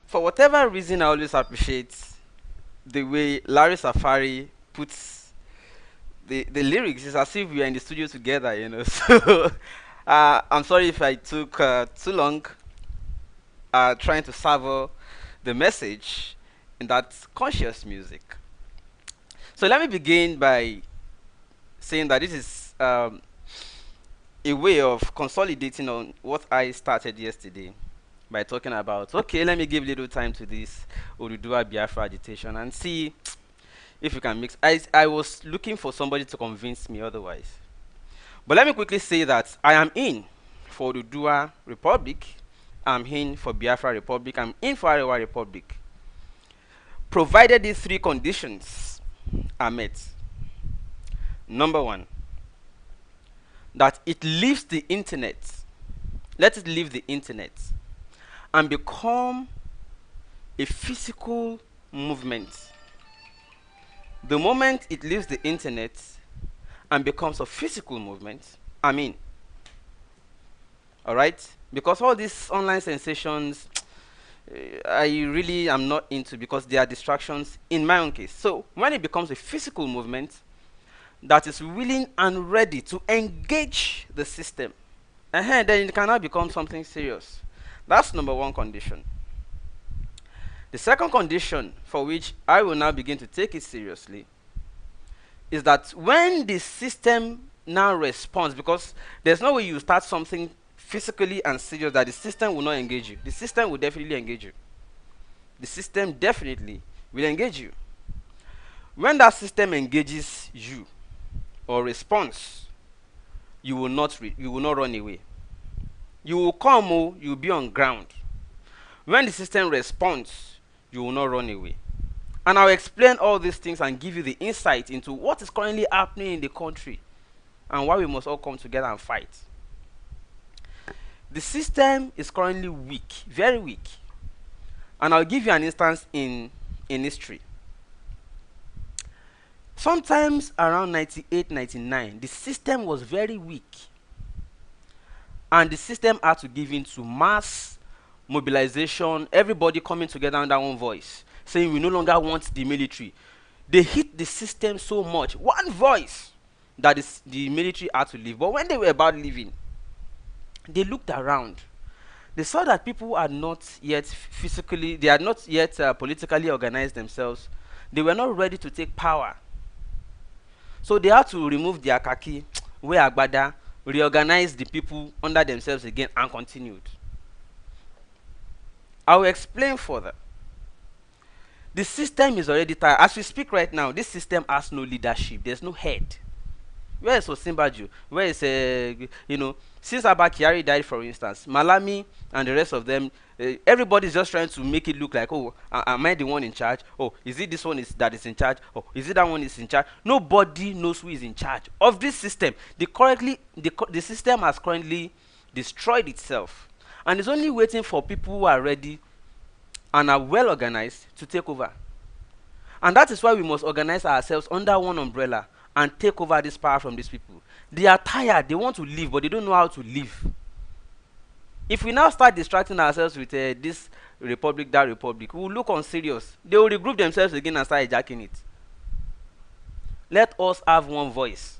For whatever reason, I always appreciate the way Larry Safari puts the lyrics. It's as if we are in the studio together, you know. So I'm sorry if I took too long trying to savor the message in that conscious music. So let me begin by saying that this is a way of consolidating on what I started yesterday by talking about, okay, let me give little time to this Oduduwa Biafra agitation and see if you can mix. I was looking for somebody to convince me otherwise. But let me quickly say that I am in for Oduduwa Republic, I'm in for Biafra Republic, I'm in for Arewa Republic, provided these three conditions are met. Number one, that it leaves the internet. Let it leave the internet and become a physical movement. The moment it leaves the internet and becomes a physical movement, I mean, all right, because all these online sensations, I really am not into, because they are distractions in my own case. So when it becomes a physical movement that is willing and ready to engage the system, then it cannot become something serious. That's number one condition. The second condition, for which I will now begin to take it seriously, is that when the system now responds, because there's no way you start something physically and serious that the system will not engage you. The system will definitely engage you. The system definitely will engage you. When that system engages you or responds, you will not run away. You will come, you will be on ground. When the system responds, you will not run away. And I'll explain all these things and give you the insight into what is currently happening in the country and why we must all come together and fight. The system is currently weak, very weak. And I'll give you an instance in history. Sometimes around 98, 99, the system was very weak. And the system had to give in to mass mobilization, everybody coming together under one voice, saying we no longer want the military. They hit the system so much, one voice, that the military had to leave. But when they were about leaving, they looked around. They saw that people had not yet physically, they had not yet politically organized themselves. They were not ready to take power. So they had to remove their khaki, wear agbada, reorganize the people under themselves again, and continued. I will explain further. The system is already tired. As we speak right now, this system has no leadership. There's no head. Where is Osimbaju? Where is, since Abba Kyari died, for instance, Malami and the rest of them, everybody's just trying to make it look like, oh, am I the one in charge? Oh, is it this one that is in charge? Oh, is it that one is in charge? Nobody knows who is in charge of this system. The system has currently destroyed itself and is only waiting for people who are ready and are well organized to take over. And that is why we must organize ourselves under one umbrella and take over this power from these people. They are tired, they want to leave, but they don't know how to leave. If we now start distracting ourselves with this republic, that republic, we will look unserious. They will regroup themselves again and start hijacking it. Let us have one voice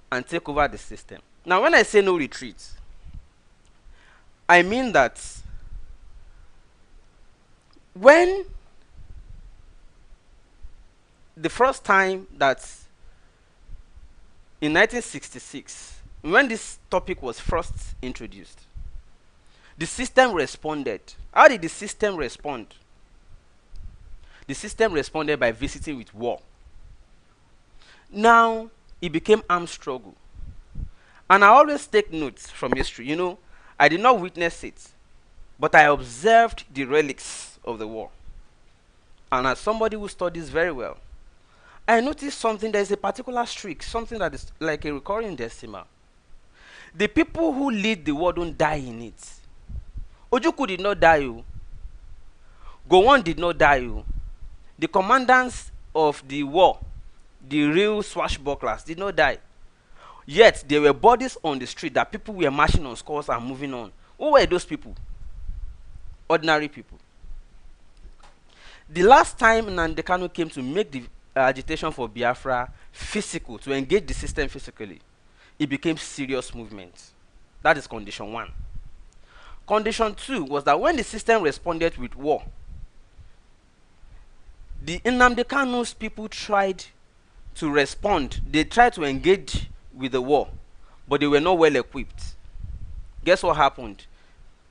and take over the system. Now, when I say no retreat, I mean that when the first time that in 1966, when this topic was first introduced, the system responded. How did the system respond? The system responded by visiting with war. Now, it became armed struggle. And I always take notes from history. You know, I did not witness it, but I observed the relics of the war. And as somebody who studies very well, I noticed something. There is a particular streak, something that is like a recurring decimal. The people who lead the war don't die in it. Ojukwu did not die. Gowon did not die. The commandants of the war, the real swashbucklers, did not die. Yet there were bodies on the street that people were marching on skulls and moving on. Who were those people? Ordinary people. The last time Nnamdi Kanu came to make the agitation for Biafra physical, to engage the system physically, it became serious movement. That is condition 1. Condition 2 was that when the system responded with war, the Nnamdi Kanu's people tried to respond. They tried to engage with the war, but they were not well equipped. Guess what happened?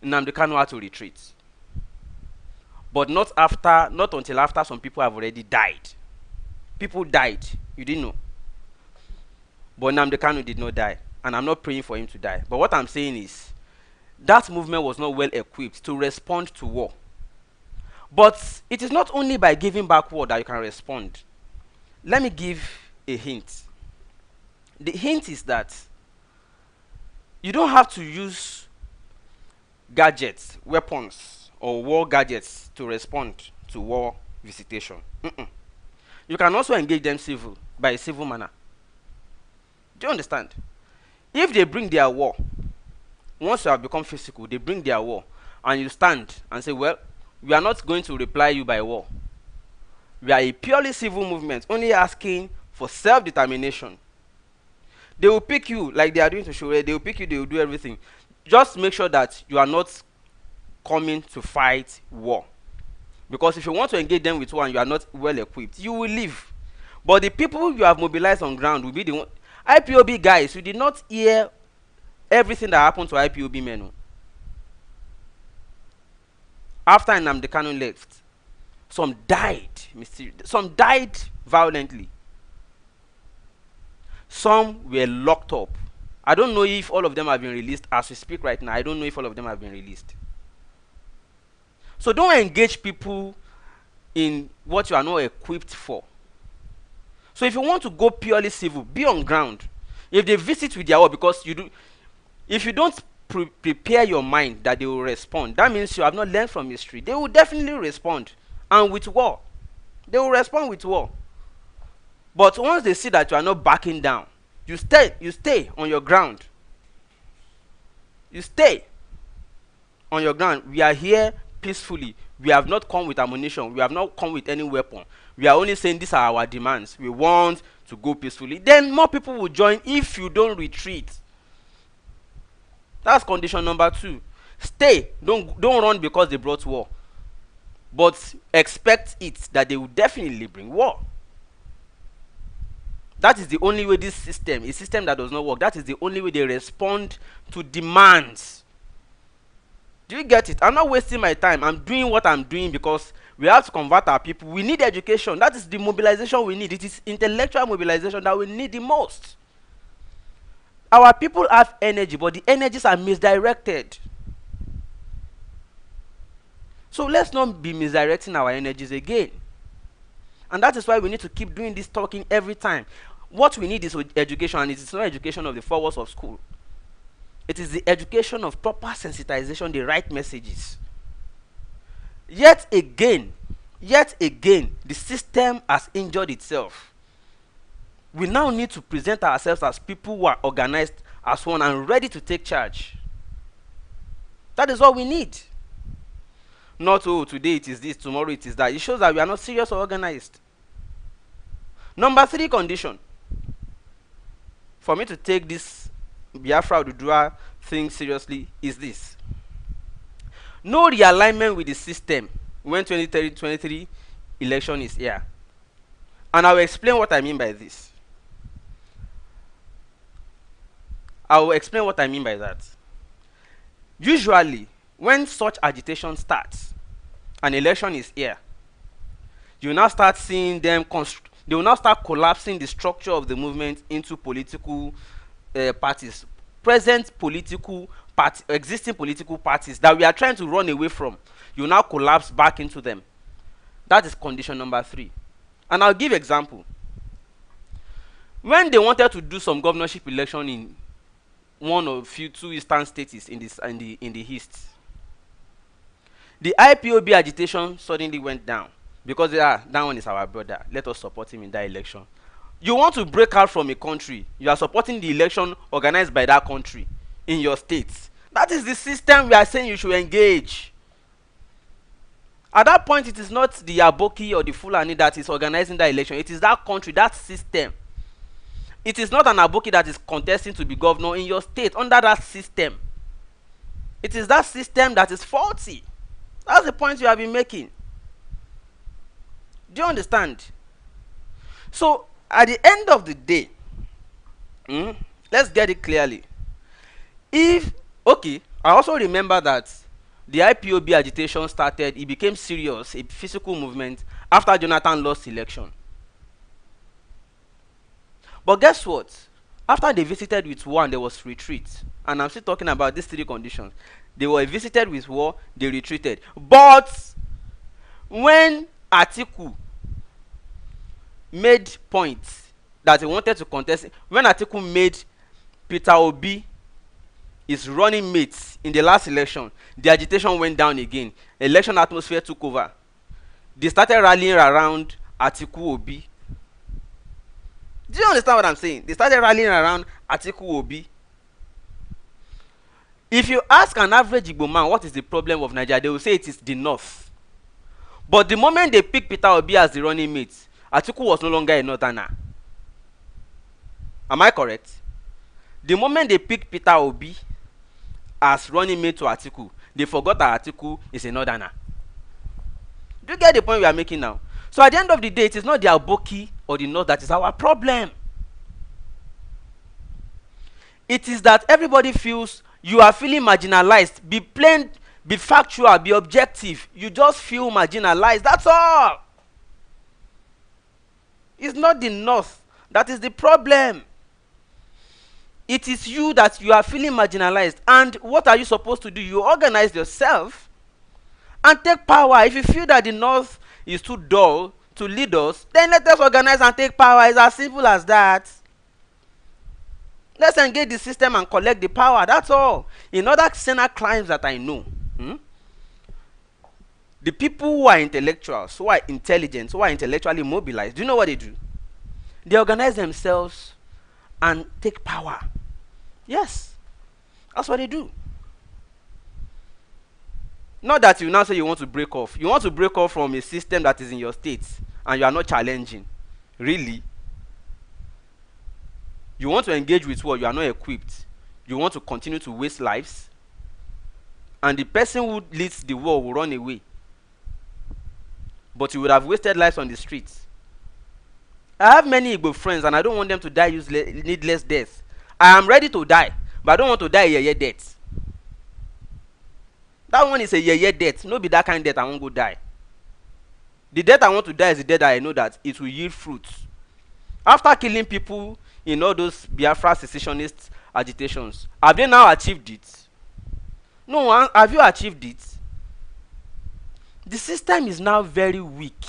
Nnamdi Kanu had to retreat. But not until after some people have already died. People died. You didn't know. But Nnamdi Kanu did not die. And I'm not praying for him to die. But what I'm saying is, that movement was not well equipped to respond to war. But it is not only by giving back war that you can respond. Let me give a hint. The hint is that you don't have to use gadgets, weapons, or war gadgets to respond to war visitation. You can also engage them by a civil manner. Do you understand? If they bring their war, once you have become physical, they bring their war, and you stand and say, well, we are not going to reply you by war. We are a purely civil movement, only asking for self-determination. They will pick you like they are doing to Shore. They will pick you, they will do everything. Just make sure that you are not coming to fight war. Because if you want to engage them with war and you are not well equipped, you will leave. But the people you have mobilized on ground will be the one. IPOB guys, you did not hear everything that happened to IPOB men. After Nnamdi Kanu left, some died mysteriously. Some died violently. Some were locked up. I don't know if all of them have been released as we speak right now. I don't know if all of them have been released. So don't engage people in what you are not equipped for. So if you want to go purely civil, be on ground. If they visit with their war, because if you don't prepare your mind that they will respond, that means you have not learned from history. They will definitely respond, and with war. They will respond with war. But once they see that you are not backing down, you stay on your ground. You stay on your ground. We are here peacefully. We have not come with ammunition. We have not come with any weapon. We are only saying these are our demands. We want to go peacefully. Then more people will join if you don't retreat. That's condition number 2. Stay. Don't run because they brought war. But expect it that they will definitely bring war. That is the only way this system, a system that does not work, that is the only way they respond to demands. Do you get it? I'm not wasting my time. I'm doing what I'm doing because we have to convert our people. We need education. That is the mobilization we need. It is intellectual mobilization that we need the most. Our people have energy, but the energies are misdirected. So let's not be misdirecting our energies again. And that is why we need to keep doing this talking every time. What we need is education, and it is not education of the 4 walls of school. It is the education of proper sensitization, the right messages. Yet again, the system has injured itself. We now need to present ourselves as people who are organized as one and ready to take charge. That is what we need. Not, oh, today it is this, tomorrow it is that. It shows that we are not serious or organized. Number 3 condition for me to take this Biafra Oduduwa thing seriously is this. No realignment with the system when 2023 election is here. And I will explain what I mean by this. I will explain what I mean by that. Usually, when such agitation starts, an election is here, you will now start seeing them they will now start collapsing the structure of the movement into political parties. Existing political parties that we are trying to run away from, you will now collapse back into them. That is condition number 3. And I'll give example. When they wanted to do some governorship election in one or two eastern states in the east, the IPOB agitation suddenly went down. Because that one is our brother. Let us support him in that election. You want to break out from a country. You are supporting the election organized by that country in your state. That is the system we are saying you should engage. At that point, it is not the Aboki or the Fulani that is organizing that election. It is that country, that system. It is not an Aboki that is contesting to be governor in your state under that system. It is that system that is faulty. That's the point you have been making. Do you understand? So, at the end of the day, let's get it clearly. If, okay, I also remember that the IPOB agitation started, it became serious, a physical movement, after Jonathan lost election. But guess what? After they visited with war and there was retreat, and I'm still talking about these three conditions. They were visited with war, they retreated. But when Atiku made points that he wanted to contest, when Atiku made Peter Obi his running mates in the last election, the agitation went down again. Election atmosphere took over. They started rallying around Atiku Obi. Do you understand what I'm saying? They started rallying around Atiku Obi. If you ask an average Igbo man what is the problem of Nigeria, they will say it is the north. But the moment they picked Peter Obi as the running mate, Atiku was no longer a northerner. Am I correct? The moment they picked Peter Obi as running mate to Atiku, they forgot that Atiku is a northerner. Do you get the point we are making now? So at the end of the day, it is not the Aboki or the north that is our problem. It is that everybody feels you are feeling marginalized. Be plain, be factual, be objective. You just feel marginalized. That's all. It's not the north that is the problem. It is you that you are feeling marginalized. And what are you supposed to do? You organize yourself and take power. If you feel that the north is too dull to lead us, then let us organize and take power. It's as simple as that. Let's engage the system and collect the power. That's all. In other Senate crimes that I know, the people who are intellectuals, who are intelligent, who are intellectually mobilized, do you know what they do? They organize themselves and take power. Yes. That's what they do. Not that you now say you want to break off. You want to break off from a system that is in your state and you are not challenging. Really? You want to engage with what? You are not equipped. You want to continue to waste lives? And the person who leads the war will run away. But you would have wasted lives on the streets. I have many Igbo friends and I don't want them to die needless death. I am ready to die, but I don't want to die a death. That one is a yeye death. No be that kind of death I won't go die. The death I want to die is the death that I know that it will yield fruits. After killing people in all those Biafra secessionist agitations, have they now achieved it? No, have you achieved it? The system is now very weak.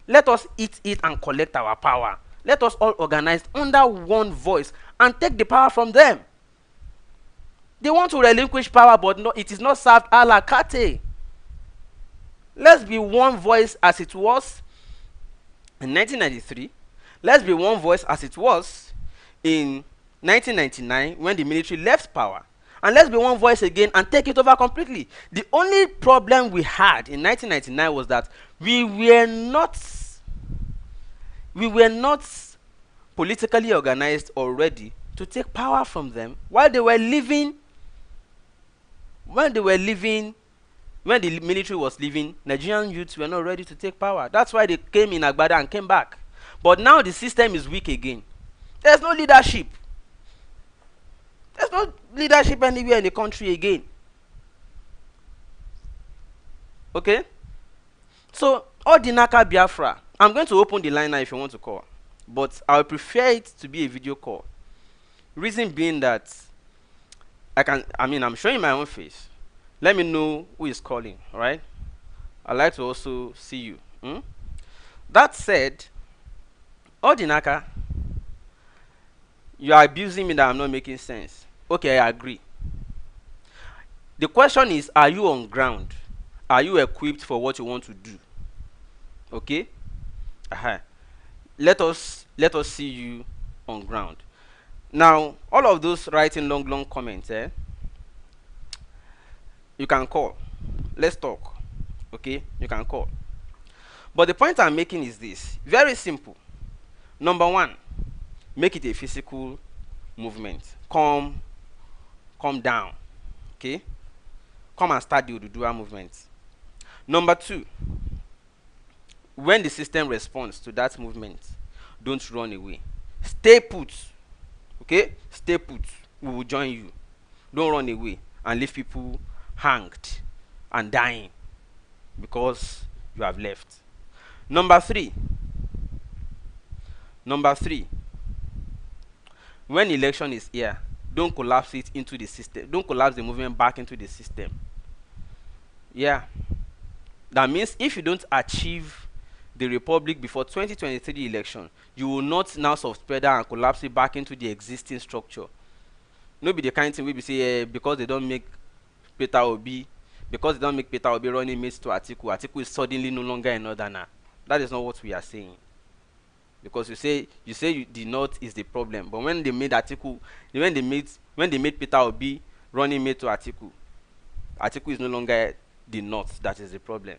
Let us eat it and collect our power. Let us all organize under one voice and take the power from them. They want to relinquish power, but no, it is not served a la carte. Let's be one voice as it was in 1993. Let's be one voice as it was in 1999 when the military left power. And let's be one voice again and take it over completely. The only problem we had in 1999 was that we were not politically organized or ready to take power from them while they were living. When the military was leaving, Nigerian youths were not ready to take power. That's why they came in Agbada and came back. But now the system is weak again. There's no leadership. There's no leadership anywhere in the country again. Okay? So, Odinaka Biafra. I'm going to open the line now if you want to call. But I would prefer it to be a video call. Reason being that I'm showing my own face. Let me know who is calling, alright? I'd like to also see you. That said, Odinaka, you are abusing me that I'm not making sense. Okay, I agree. The question is, are you on ground? Are you equipped for what you want to do? Okay? Let us see you on ground. Now, all of those writing long comments, you can call. Let's talk. Okay, you can call. But the point I'm making is this: very simple. Number one, make it a physical movement. Come down. Okay, come and start the Oduduwa movement. Number two, when the system responds to that movement, don't run away. Stay put. Okay, stay put. We will join you. Don't run away and leave people hanged and dying because you have left. Number three, when election is here, don't collapse it into the system. Don't collapse the movement back into the system. Yeah, that means if you don't achieve the republic before 2023 election, you will not now subspread and collapse it back into the existing structure. No be the kind thing we be say because they don't make Peter Obi running mates to Atiku is suddenly no longer a northerner. That is not what we are saying. Because you say the north is the problem, but when they made Peter Obi running mate to Atiku is no longer the north that is the problem.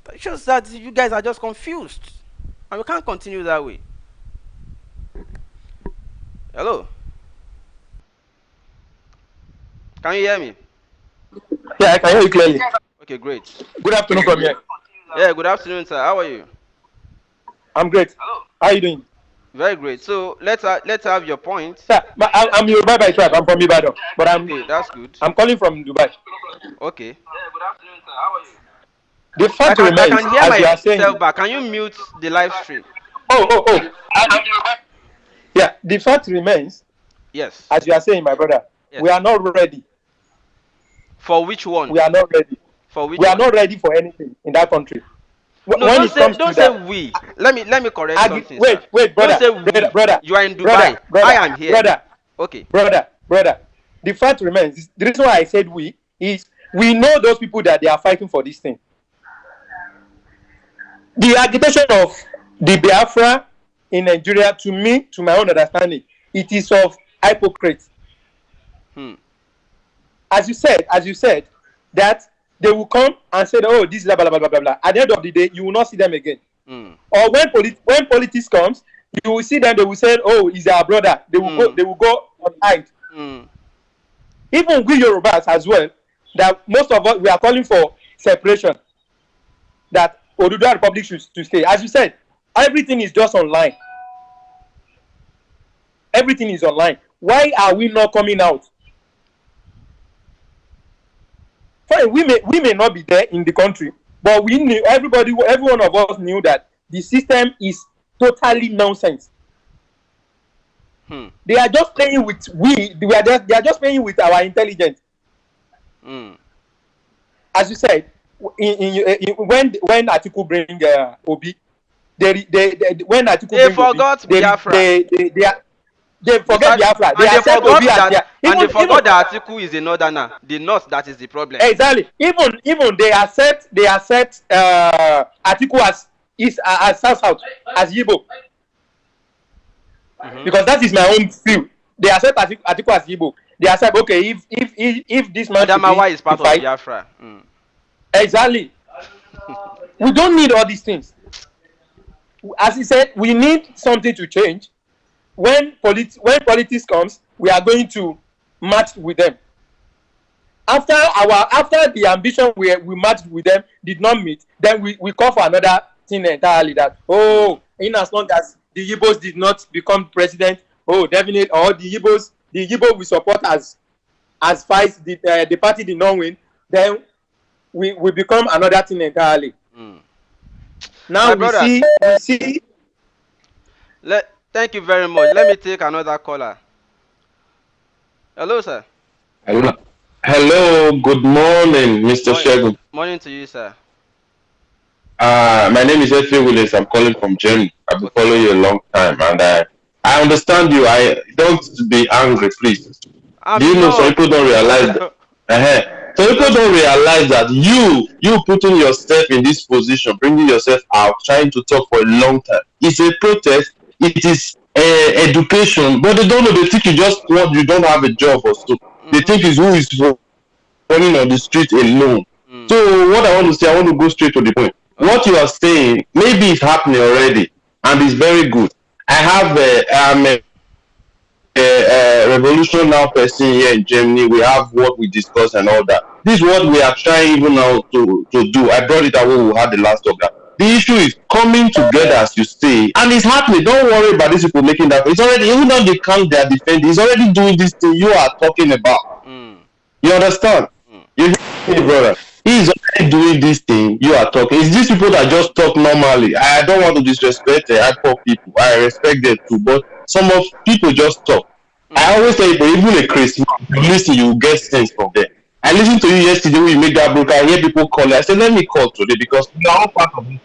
But it shows that you guys are just confused, and we can't continue that way. Hello, can you hear me? Yeah, I can hear you clearly. Okay, great. Good afternoon from here. Yeah, good afternoon, sir. How are you? I'm great. Hello. How are you doing? Very great. So let's have your point. Sir, I'm Yoruba by tribe. I'm from Ibadan, but Okay, that's good. I'm calling from Dubai. Okay. Yeah, good afternoon, sir. How are you? The fact I remains, can hear as you are saying. myself back. Can you mute the live stream? Oh. Yeah, the fact remains. Yes. As you are saying, my brother, yes. We are not ready. For which one? We are not ready. For which we one? are not ready for anything in that country. No, don't say we. Let me correct something. Wait, brother. Don't say brother. You are in Dubai. Brother, I am here. Brother. Okay. Brother. The fact remains. The reason why I said we is we know those people that they are fighting for this thing. The agitation of the Biafra in Nigeria, to me, to my own understanding, it is of hypocrites. As you said, that they will come and say, oh, this is blah, blah, blah, blah, blah. At the end of the day, you will not see them again. Or when politics comes, you will see them, they will say, oh, he's our brother. They will go on hide. Even we Yorubas as well, that most of us, we are calling for separation. That Oduduwa Republic should stay. As you said, everything is just online. Everything is online. Why are we not coming out? Fine, we may not be there in the country, but we knew, every one of us knew that the system is totally nonsense. They are just playing with they are just playing with our intelligence. As you said, when Atiku bring Obi, when Atiku they bring forgot Obi, Biafra. They forget Biafra. And they forgot that Atiku is a northerner. The north that is the problem. Exactly. Even they accept Atiku as South as Yibo. Because that is my own view. They accept Atiku as Yibo. They accept, okay, if this man Adamawa is part of Biafra. Exactly. We don't need all these things. As he said, we need something to change. When politics comes, we are going to match with them. After the ambition we matched with them did not meet, then we call for another thing entirely. That in as long as the Igbos did not become president, definitely, or the Igbo we support as vice, the party did not win, then we become another thing entirely. Now we see. Thank you very much. Let me take another caller. Hello, sir. Hello. Good morning, Mr. Shegun. Morning to you, sir. My name is Efe Willis. I'm calling from Germany. I've been following you a long time, and I understand you. I don't be angry, please. Do you know some people don't realize that? Some people don't realize that you putting yourself in this position, bringing yourself out, trying to talk for a long time. It's a protest. It is education, but they don't know. They think you don't have a job or so. They think it's who is running on the street alone. So what I want to say, I want to go straight to the point. What you are saying, maybe it's happening already, and it's very good. I have a revolution now person here in Germany. We have what we discuss and all that. This is what we are trying even now to do. I brought it out when we had the last talk. The issue is coming together, as you say, and it's happening. Don't worry about these people making that. It's already, even though they can't, they are defending. It's already doing this thing you are talking about. You understand? You hear me, brother? He's already doing this thing you are talking. It's these people that just talk normally. I don't want to disrespect the hardcore people. I respect them too, but some of people just talk. I always tell people, even a Christian, you listen, you get sense from them. I listened to you yesterday when you make that book. I hear people call. I said, let me call today because we are all part of it.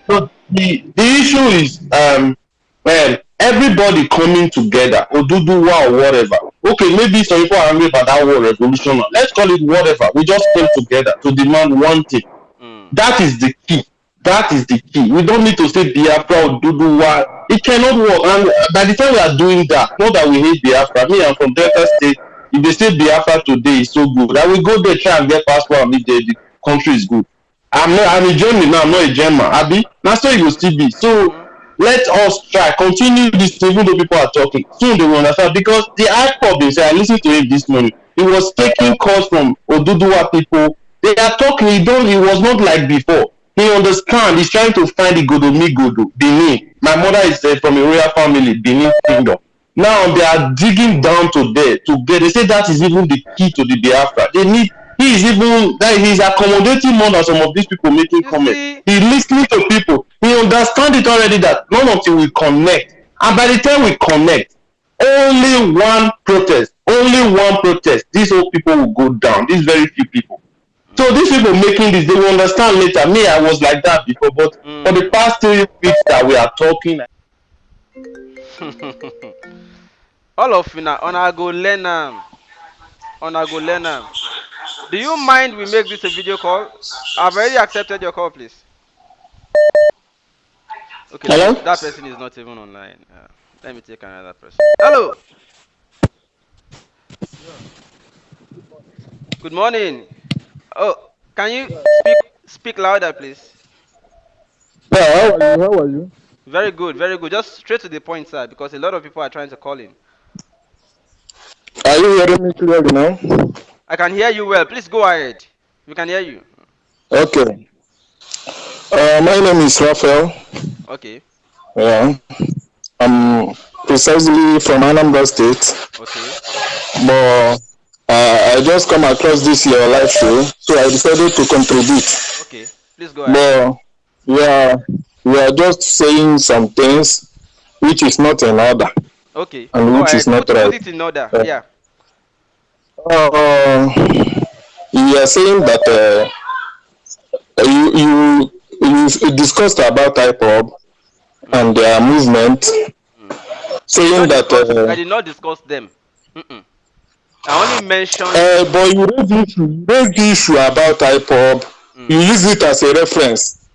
So the issue is, well, everybody coming together, Oduduwa or whatever. Okay, maybe some people are angry about that word revolution. Let's call it whatever. We just came together to demand one thing. That is the key. That is the key. We don't need to say Biafra or Oduduwa. It cannot work. And by the time we are doing that, not that we hate Biafra. Me, I'm from Delta State. If they say Biafra today is so good, I will go there, try and get passport and if the country is good. I'm a German now, I'm not a German. Abi, that's why you will still be. So let us try, continue this even though people are talking. Soon they will understand because the IPOB, they say, I listened to it this morning. It was taking calls from Oduduwa people. They are talking, it was not like before. He understands, he's trying to find the Godo, Benin. My mother is from a royal family, Benin Kingdom. Now they are digging down to there to get. They say that is even the key to the Biafra. They need. He is even that he's accommodating more than some of these people making comments. He's listening to people. He understands it already that not until we connect, and by the time we connect, only one protest, these old people will go down. These very few people. So these people making this, they will understand later. Me, I was like that before, but for the past 3 weeks that we are talking. All of you now, on I go learn. Do you mind we make this a video call? I've already accepted your call, please. Okay, hello? That person is not even online. Let me take another person. Hello. Good morning. Oh, can you speak louder, please? Yeah, how are you? Very good, very good. Just straight to the point, sir, because a lot of people are trying to call in. Are you hearing me clearly now? I can hear you well. Please go ahead. We can hear you. Okay. My name is Raphael. Okay. Yeah. I'm precisely from Anambra State. Okay. But I just come across this your live show, so I decided to contribute. Okay. Please go ahead. But we are just saying some things which is not in order. Okay. And go which ahead. is not Put right. it in order. Yeah. You are saying that you discussed about IPOB and their movement, saying that I did not discuss them. I only mentioned. But you raised the issue about IPOB. You use it as a reference,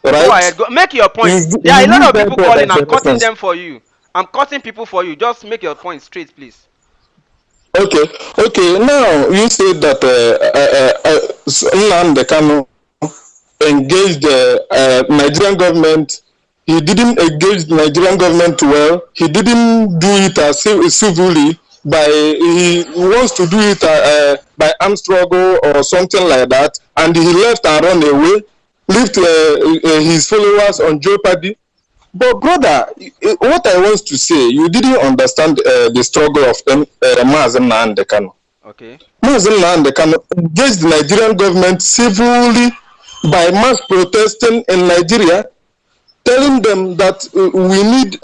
right? Go ahead. Make your point. There are a lot of people calling. I'm cutting them for you. I'm cutting people for you. Just make your point straight, please. Okay. Now you said that Nnamdi Kanu engaged the Nigerian government. He didn't engage the Nigerian government well. He didn't do it as civilly. He wants to do it by armed struggle or something like that, and he left and run away, left his followers on jeopardy. But brother, what I want to say, you didn't understand the struggle of Mazen Nnamdi Kanu. Okay. Mazen Nnamdi Kanu engaged the Nigerian government civilly by mass protesting in Nigeria, telling them that we need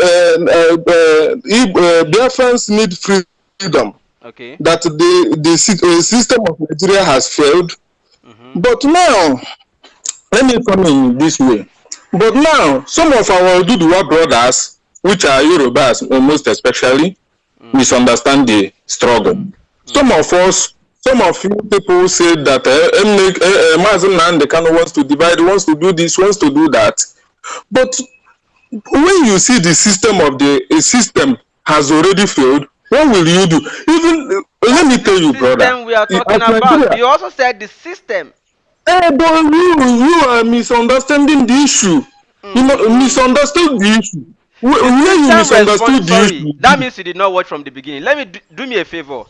Biafrans need freedom. Okay. That the system of Nigeria has failed. But now, let me come in this way. But now, some of our Oduduwa brothers, which are Yorubas most especially, misunderstand the struggle. Some of you people say that Mazen Nnamdi Kanu wants to divide, wants to do this, wants to do that. But when you see the system has already failed, What will you do? Even let me tell you, brother. System we are talking As about. Nigeria, You also said the system. but you are misunderstanding the issue. You misunderstood the issue. Where you misunderstood the issue. That means you did not watch from the beginning. Let me do me a favor.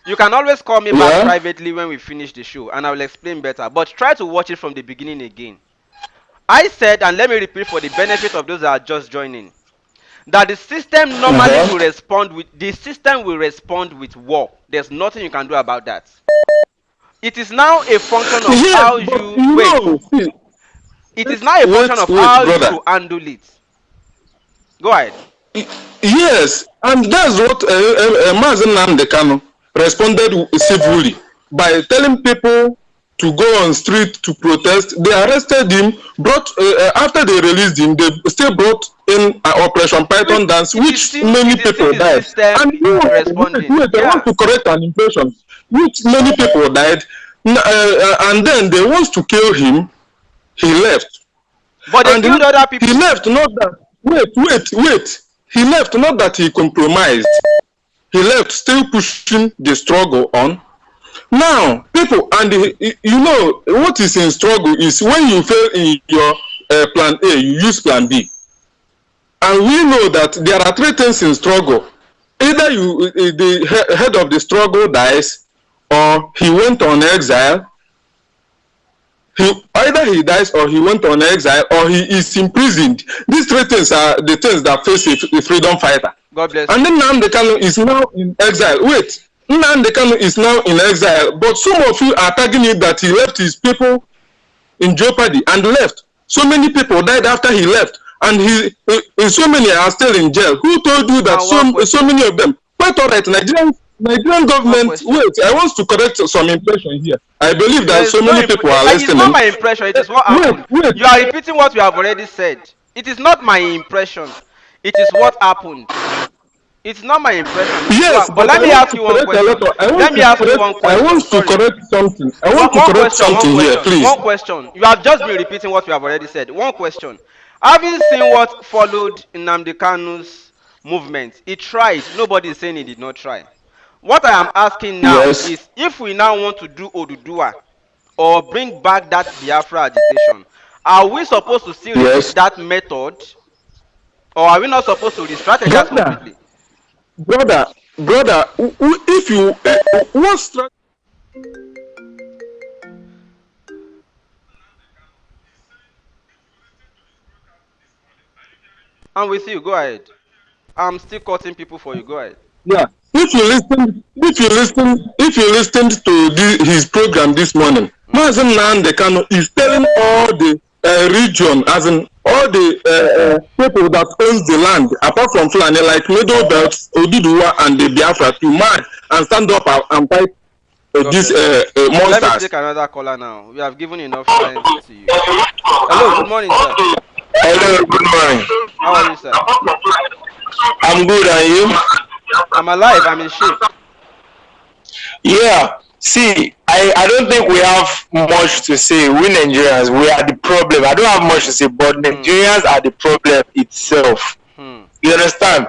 You can always call me back Yeah. privately when we finish the show, and I will explain better. But try to watch it from the beginning again. I said, and let me repeat for the benefit of those that are just joining, that the system normally will respond with war. There's nothing you can do about that. It is now a function of Yes, how but you wait. see, It is now a function of how you handle it. Go ahead. Yes, and that's what Mazen Namdekano responded civilly by telling people to go on street to protest. They arrested him, after they released him, they still brought in Operation Python dance, which many people died. And wait, I want to correct an impression, which many people died, and then they want to kill him. He left. But they killed other people. He left, not that. Wait. He left, not that he compromised. He left, still pushing the struggle on. Now, people, and you know, what is in struggle is when you fail in your plan A, you use plan B. And we know that there are three things in struggle. Either the head of the struggle dies, or he went on exile. Either he dies, or he went on exile, or he is imprisoned. These three things are the things that face a freedom fighter. God bless. And then Nnamdi Kanu is now in exile. Wait, Nnamdi Kanu is now in exile, but some of you are tagging it that he left his people in jeopardy and left. So many people died after he left, and so many are still in jail. Who told you that so many of them? Quite all right, Nigerian government. Wait, I want to correct some impression here. I believe that so many people are listening. It's not my impression. It is what happened. You are repeating what you have already said. It is not my impression. It is what happened. It's not my impression. Yes, but let me ask you one question. I want to correct something. I want to correct something here, please. One question. You have just been repeating what you have already said. One question. Having seen what followed Nnamdi Kanu's movement, he tried. Nobody is saying he did not try. What I am asking now is, if we now want to do Oduduwa or bring back that Biafra agitation, are we supposed to still use that method, or are we not supposed to re-strategize completely? Brother, if you what strategy? I'm with you. Go ahead. I'm still cutting people for you. Go ahead. Yeah. If you listen to his program this morning, Mazen Nnamdi Kanu is telling all the region, as in all the people that owns the land, apart from Fulani, like Middle Belt, Oduduwa, and the Biafra, to march and stand up and fight these monsters. Let me take another caller now. We have given enough time to you. Hello, good morning, sir. Hello, good morning. How are you, sir? I'm good, and you? I'm alive. I'm in shape. Yeah. See, I don't think we have much to say. We Nigerians, we are the problem. I don't have much to say, but Nigerians are the problem itself. You understand?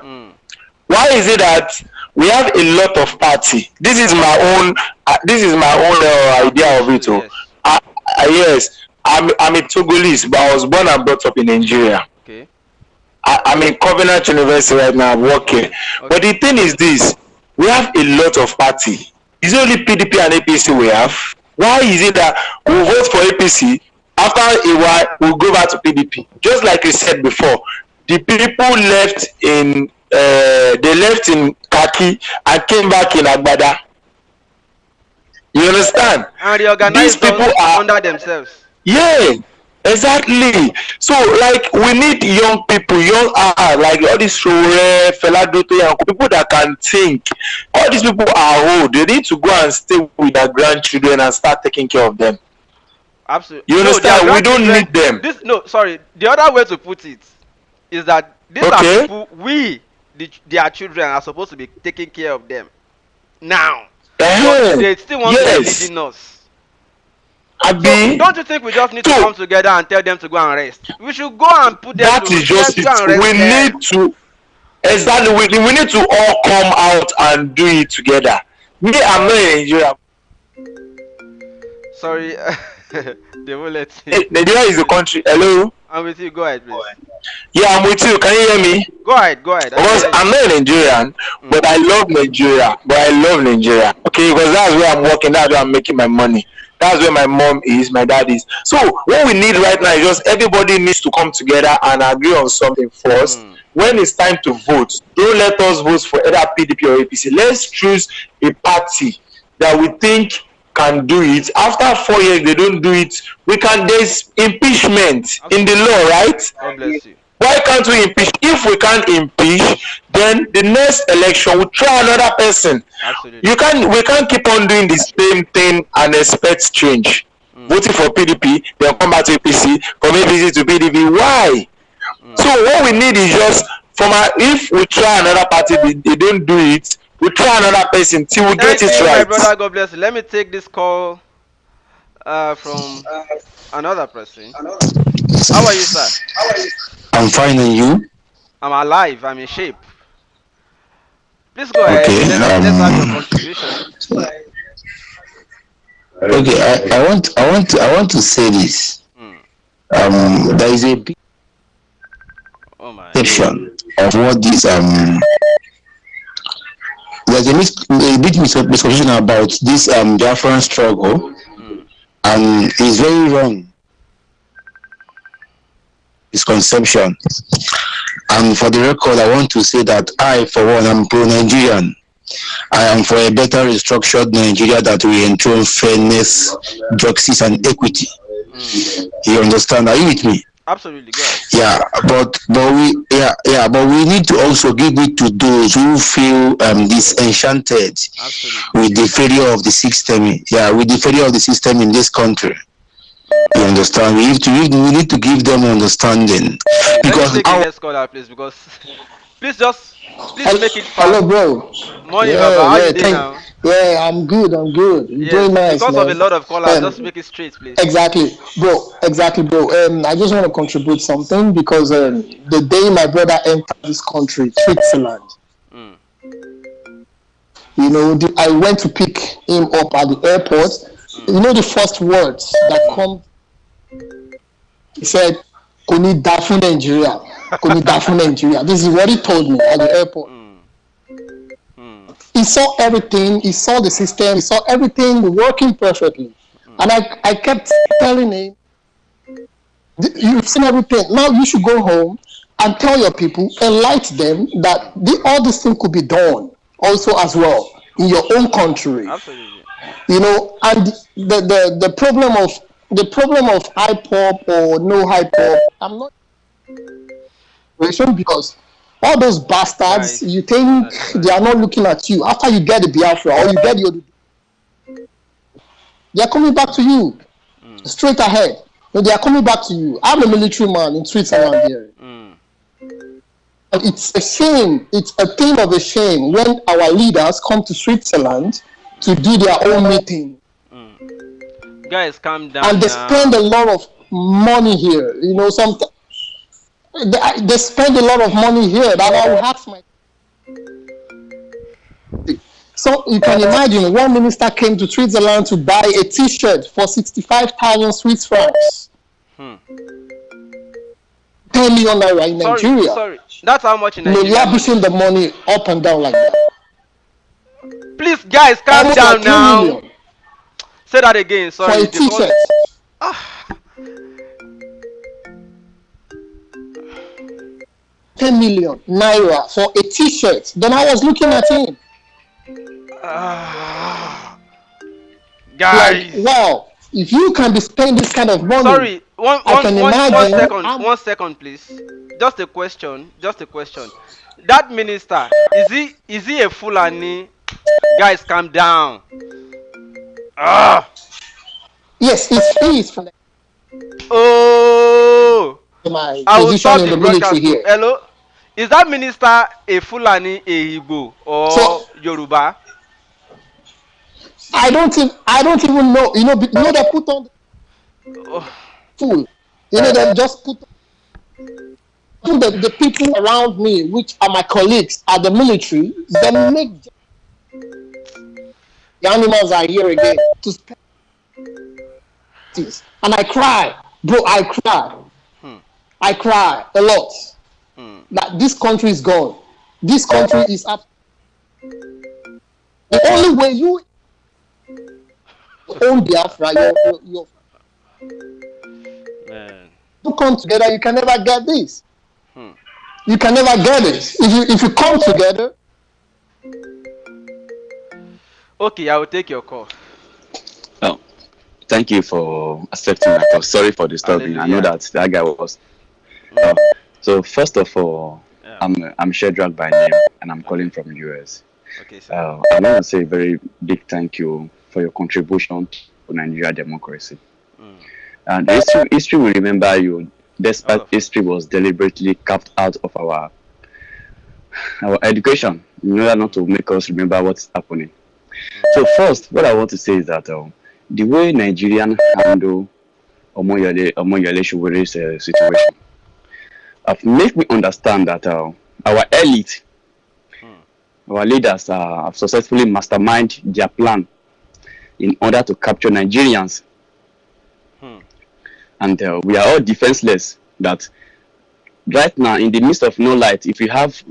Why is it that we have a lot of party? This is my own. Idea of it. Yes, I'm a Togolese, but I was born and brought up in Nigeria. Okay. I'm in Covenant University right now. I'm working. Okay. But the thing is this: we have a lot of party. Is it only PDP and APC we have? Why is it that we vote for APC, after a while we'll go back to PDP? Just like you said before, the people left in Kaki and came back in Agbada. You understand? And reorganized. These people are under themselves. Yeah, exactly. So like we need young people, like all these people that can think. All these people are old. They need to go and stay with their grandchildren and start taking care of them. Absolutely. You understand? We don't need them. The other way to put it is that these are people their children are supposed to be taking care of them now. But they still want to be leading us. So don't you think we just need to come together and tell them to go and rest? We should go and put them to rest. We need to. Exactly. We need to all come out and do it together. Me, I'm not in Nigeria. Sorry, they won't let you. Nigeria is the country. Hello. I'm with you. Go ahead, please. Yeah, I'm with you. Can you hear me? Go ahead. Go ahead. Because I'm not a Nigerian, but I love Nigeria. But I love Nigeria. Okay, because that's where I'm working. That's where I'm making my money. That's where my mom is, my dad is. So what we need right now is just everybody needs to come together and agree on something first. When it's time to vote, don't let us vote for either PDP or APC. Let's choose a party that we think can do it. After 4 years, they don't do it. There's impeachment in the law, right? God bless you. Why can't we impeach? If we can't impeach, then the next election we'll try another person. Absolutely. We can't keep on doing the same thing and expect change. Voting for PDP, then come back to APC, from APC to PDP. Why? So what we need is just if we try another party, they don't do it. We try another person till we get it right. My brother, God bless you. Let me take this call from another person. How are you, sir? I'm fine, and you? I'm alive. I'm in shape. Please go ahead. Okay, Let's have your contribution. Okay, I want to say this. There is a big perception of what this there's a big misconception about this Biafran struggle, and it's very wrong. Misconception. And for the record, I want to say that I, for one, am pro-Nigerian. I am for a better restructured Nigeria that will enthrone fairness, justice, and equity. You understand? Are you with me? Absolutely, go ahead. Yeah, but we need to also give it to those who feel disenchanted with the failure of the system. Yeah, with the failure of the system in this country. You understand? We need to give them understanding. Because take the next caller, please. Because please make it fast. Hello, bro. Morning, Baba. How you doing now? Yeah, I'm good. Yes, Doing nice, because man. of a lot of callers, just make it straight, please. Exactly, bro. I just want to contribute something because the day my brother entered this country, Switzerland, you know, I went to pick him up at the airport. You know the first words that come. He said, "Koni dafu Nigeria, Koni dafu Nigeria." This is what he told me at the airport. He saw everything. He saw the system. He saw everything working perfectly, and I kept telling him, "You've seen everything. Now you should go home and tell your people, enlighten them that all this thing could be done also as well in your own country." Absolutely. You know, and the problem of hype up or no hype up, I'm not because all those bastards, you think they are not looking at you after you get the Biafra or you get the Oduduwa, they are coming back to you straight ahead. No, they are coming back to you. I'm a military man in Switzerland here. And it's a shame, it's a thing of a shame when our leaders come to Switzerland to do their own meeting. Guys, calm down. And they spend a lot of money here. You know, they spend a lot of money here that I will have my. So you can imagine one minister came to Switzerland to buy a T-shirt for 65,000 Swiss francs. 10 million naira in Nigeria. Sorry, that's how much in Nigeria. You know, lavishing the money up and down like that. Please, guys, calm Almost down like now. 2 million. Say that again. Sorry. For a T-shirt. 10 million naira for a T-shirt. Then I was looking at him. Guys. Like, wow, if you can be spending this kind of money. Sorry, one second, please. Just a question. That minister, is he a Fulani? Guys, calm down. Yes, he is from my I will position stop in the broadcast. military here. Hello? Is that minister a Fulani, a Igbo, or Yoruba? I don't even know. You know they put on full. You know they just put. The people around me, which are my colleagues, are the military, they make the animals are here again to spend this. And I cry, bro, I cry. I cry a lot. That this country is gone. This country is up. The only way you own Biafra, you come together, you can never get this. You can never get it. If you come together. Okay, I will take your call. Oh, thank you for accepting my call. Sorry for disturbing. I know that guy was. So first of all, I'm Shedrack by name, and I'm calling from the US. Okay, sir. I want to say a very big thank you for your contribution to Nigeria democracy. And history will remember you, despite history was deliberately carved out of our education in order not to make us remember what's happening. So first, what I want to say is that the way Nigerian handle Omoyele Sowore situation make me understand that our elite, our leaders have successfully masterminded their plan in order to capture Nigerians. And we are all defenseless. That right now, in the midst of no light, if we have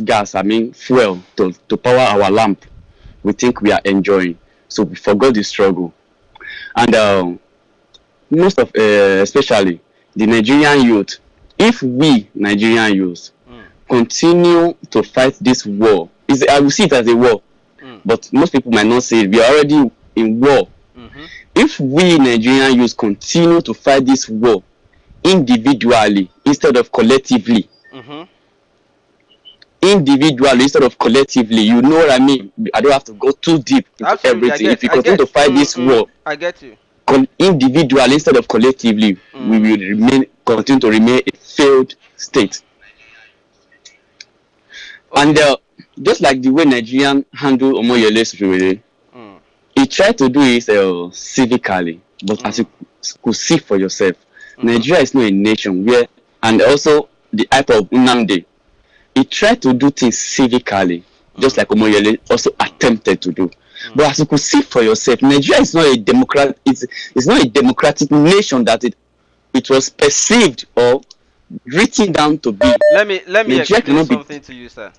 gas, fuel to power our lamp, we think we are enjoying. So we forgot the struggle. And most of, especially the Nigerian youth, if we Nigerian youth continue to fight this war, I will see it as a war, but most people might not see it. We are already in war. If we Nigerian youth continue to fight this war individually instead of collectively, you know what I mean? I don't have to go too deep into everything. If we continue to fight this war, I get you. Individually instead of collectively, we will continue to remain a failed state. And just like the way Nigerian handle Omoyele Sowore, he tried to do it civically, but as you could see for yourself, Nigeria is not a nation where, and also the type of Nnamdi, he tried to do things civically, just like Omoyele also attempted to do. But as you could see for yourself, Nigeria is not a democrat. It's not a democratic nation that it was perceived or written down to be. Let me explain something to you, sir.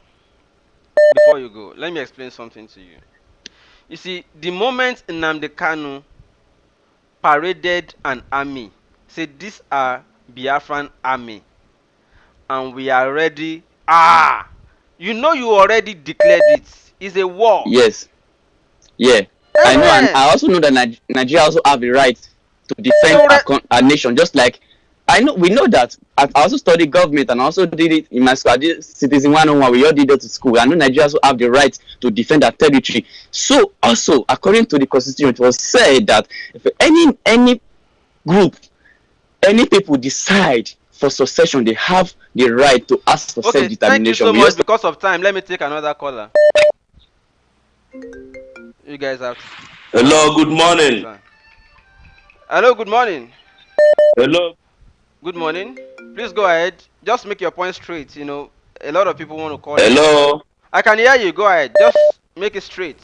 Before you go, let me explain something to you. You see, the moment Nnamdi Kanu paraded an army, said these are Biafran army, and we are ready. You know you already declared it. It's a war. Yes. Yeah. I know, and I also know that Nigeria also have the right to defend our nation, just like we know that. I also studied government and I also did it in my school. I did Citizen 101. We all did it to school. I know Nigeria also have the right to defend our territory. So also, according to the constitution, it was said that if any group, any people decide for succession, they have the right to ask for self-determination. Thank you so much. Because of time, let me take another caller. You guys have. Hello, good morning. Hello, good morning. Hello. Good morning. Please go ahead. Just make your point straight. You know, a lot of people want to call. Hello. I can hear you. Go ahead. Just make it straight.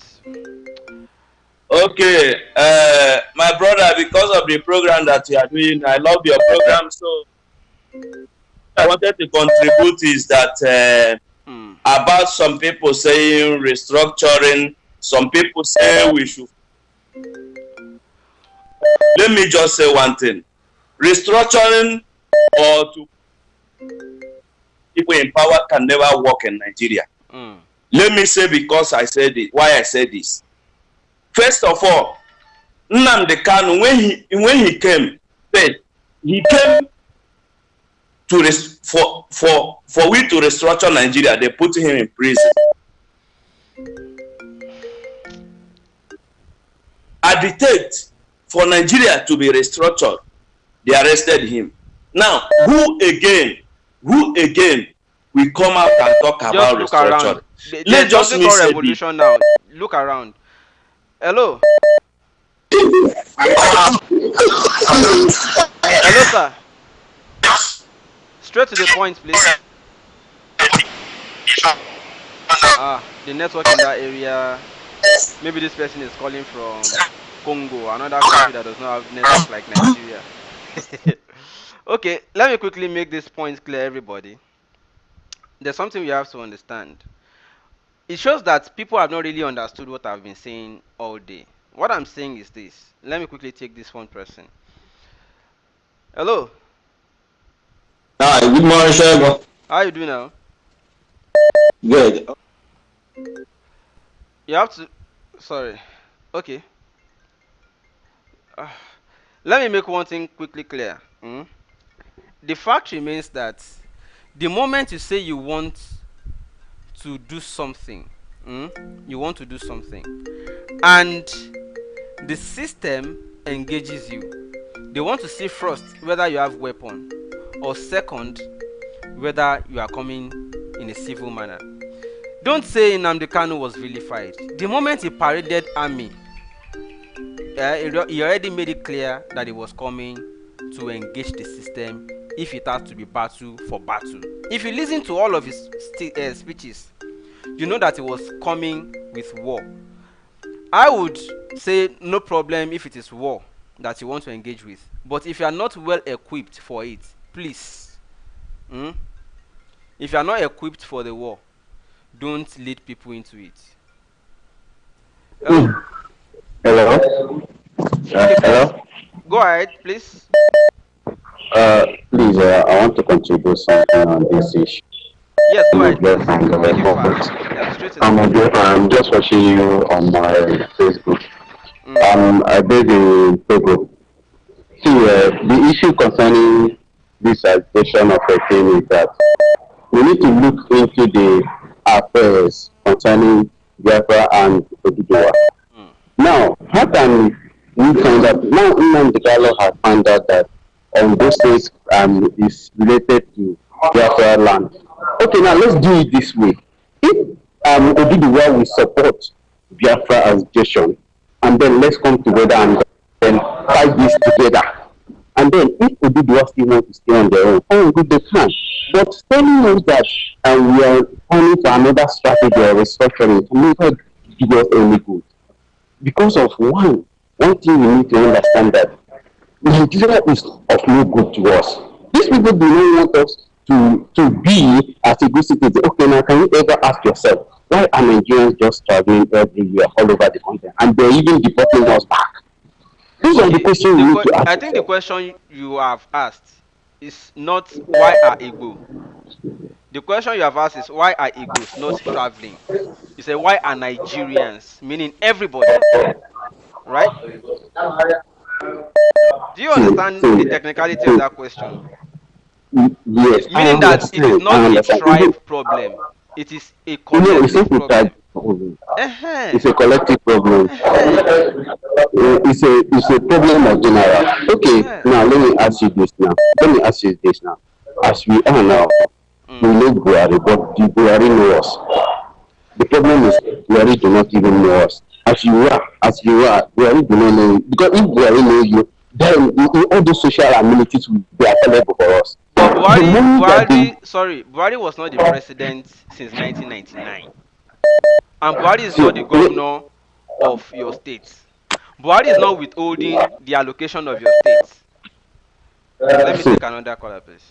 Okay. My brother, because of the program that you are doing, I love your program. So I wanted to contribute is that about some people saying restructuring. Some people say we should. Let me just say one thing. Restructuring or to people in power can never work in Nigeria. Let me say because I said it, why I said this. First of all, Nnamdi Kanu, when he came, he came to for we to restructure Nigeria, they put him in prison. At the date for Nigeria to be restructured, they arrested him. Now, who again will come out and talk about restructuring? Let's just miss revolution now. Look around. Hello. Hello, sir. Straight to the point, please. The network in that area. Maybe this person is calling from Congo, another country that does not have network like Nigeria. Okay, let me quickly make this point clear, everybody. There's something we have to understand. It shows that people have not really understood what I've been saying all day. What I'm saying is this. Let me quickly take this one person. Hello. Hi, good morning, Shago. How you doing now? Good. You have to... Sorry. Okay. Let me make one thing quickly clear. The fact remains that the moment you say you want to do something, and the system engages you, they want to see first whether you have weapon, or second, whether you are coming in a civil manner. Don't say Nnamdi Kanu was vilified. The moment he paraded army, he already made it clear that he was coming to engage the system if it has to be battle for battle. If you listen to all of his speeches, you know that he was coming with war. I would say no problem if it is war that you want to engage with, but if you are not well equipped for it, please, if you are not equipped for the war, don't lead people into it. Hello? Hello? Go ahead, please. Please, I want to contribute something on this issue. Yes, go ahead. I'm just watching you on my Facebook. I beg the people. See, the issue concerning this agitation of a thing is that we need to look into the affairs concerning Biafra and Oduduwa. Now, how can we find out? Now, Nnamdi Kanu has found out that those things is related to Biafra land. Okay, now let's do it this way. If Oduduwa will support Biafra agitation, and then let's come together and then fight this together. And then if Oduduwa still want to stay on their own, oh good, they can. But telling us that we are coming to another strategy or restructuring to never give us any good. Because of one thing we need to understand, that Nigeria is of no good to us. These people do not want us to be as a good citizen. Okay, now can you ever ask yourself, why are Nigerians just traveling every year all over the country and they're even deporting us back? These are the questions you need to ask. I think the question you have asked is not why are Igbo. The question you have asked is why are Igbos not traveling? You say why are Nigerians, meaning everybody, right? Do you understand the technicality of that question? Yes. Meaning that it is not a tribe problem. It is a collective problem. It's a collective problem. It's a problem of general. Okay, now let me ask you this now. As we are now, we know Buhari, but the Buhari know us. The problem is Buhari do not even know us. As you are, Buhari do not know you. Because if Buhari know you, then all those social amenities will be available for us. But Buhari was not the president since 1999. And Buhari is not the governor of your state. Buhari is not withholding the allocation of your state. Let me take another caller, please.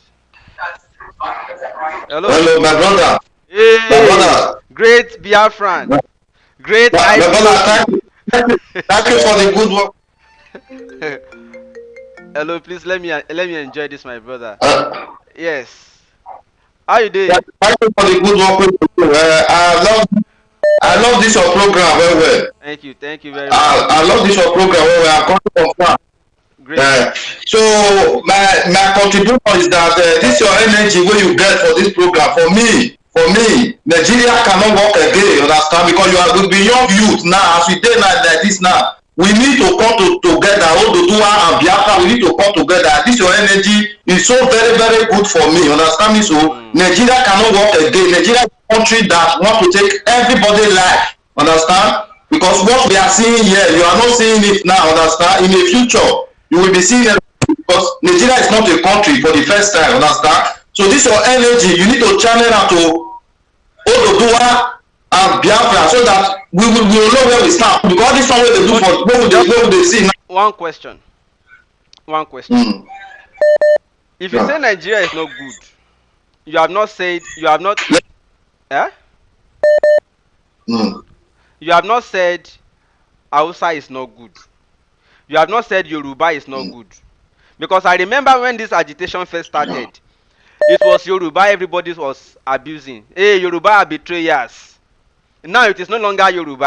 Hello, my brother. Hey, my brother. Great Biafran. Great my brother, thank you for the good work. Hello, please let me enjoy this, my brother. Yes. How you doing? Thank you for the good work. I love this your program very well. Thank you very much. I love this your program very well. I'm coming from far. Great. So my contribution is that this your energy where you get for this program. For me, Nigeria cannot work again. Understand? Because you are with the young youth now. As we did like this now, we need to come together. Oduduwa and Biafra, we need to come together. This your energy is so very, very good for me. Understand me? So Nigeria cannot work again. Nigeria is a country that want to take everybody life. Understand? Because what we are seeing here, you are not seeing it now. Understand? In the future, you will be seeing it because Nigeria is not a country for the first time. Understand? So this your energy, you need to channel out to Oduduwa and Biafra so that we will know where we stand. Because this one way they do for what they see now. One question. If you say Nigeria is not good, you have not said You have not said Hausa is not good. You have not said Yoruba is not good. Because I remember when this agitation first started, it was Yoruba everybody was abusing. Hey, Yoruba are betrayers. Now it is no longer Yoruba.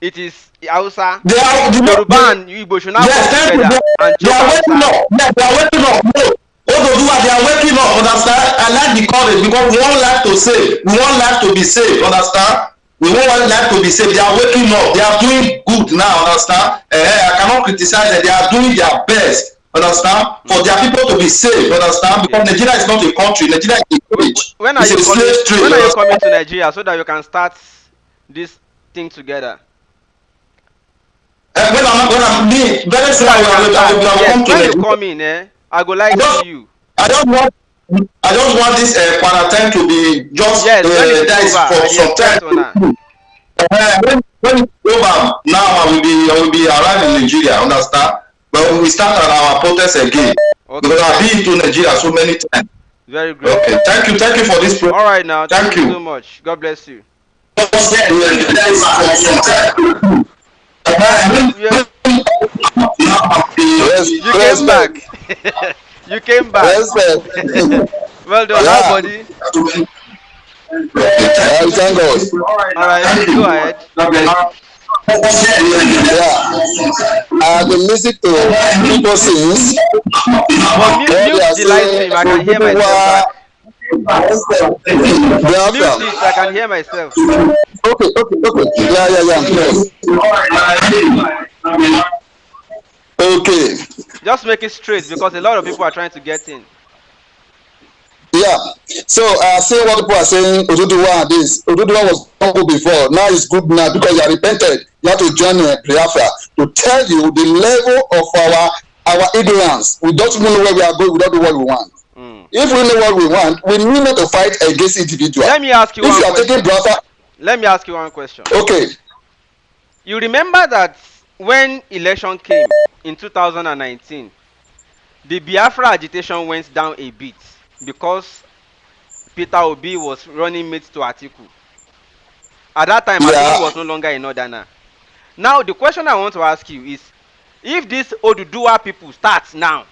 It is Hausa. Yoruba and Igbo should now come together and they are waking up. Yeah, they are waking up. No. Oduduwa, they are waking up, understand? I like the courage because we want life to save. We want life to be safe, understand? We want life to be safe. They are waking up. They are doing good now, understand? I cannot criticize them. They are doing their best, understand? For their people to be safe, understand? Because Nigeria is not a country. Nigeria is a village. When are you coming to Nigeria so that you can start this thing together? When you come in, I go like to see you. I just want this quarantine to be just that is for some time. When it's over, now I will be around in Nigeria, understand? But we start on our protest again. Okay. Because I've been to Nigeria so many times. Very good. Okay, thank you for this program. All right now, thank you so much. God bless you. You came back. You came back. Well done, buddy. Thank God. All right, go ahead. I've been listening to people since. But mute the live stream. I can hear myself. Mute it. I can hear myself. Okay. Yeah. Okay. Just make it straight because a lot of people are trying to get in. Yeah. So see what people are saying. Oduduwa this. Oduduwa was not good before. Now it's good now because you are repented. You have to join Biafra to tell you the level of our ignorance. We don't even know where we are going. We don't know what we want. If we know what we want, we need not to fight against individuals. Let me ask you Let me ask you one question. Okay. You remember that when election came in 2019, the Biafra agitation went down a bit because Peter Obi was running mate to Atiku. At that time, Atiku was no longer in Northern. Now, the question I want to ask you is, if these Oduduwa people start now,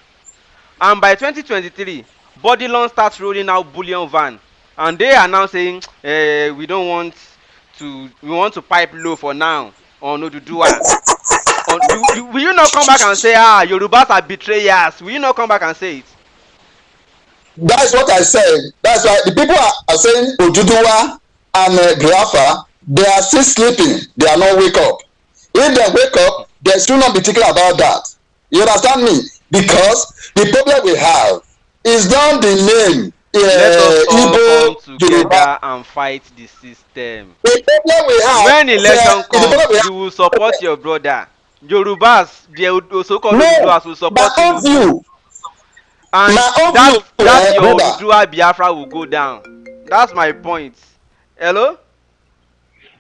and by 2023, Bodilon starts rolling out bullion van, and they are now saying, we want to pipe low for now on Oduduwa. Will you not come back and say, Yorubas are betrayers? Will you not come back and say it? That's what I said. That's why the people are saying Oduduwa and Biafra, they are still sleeping. They are not wake up. If they wake up, they should not be thinking about that. You understand me? Because the problem we have is not the name. Let us all come together and fight the system. The problem we have, when election comes, you will support your brother. Yorubas, the so-called Yorubas will support you. And that your Oduduwa Biafra will go down. That's my point. Hello?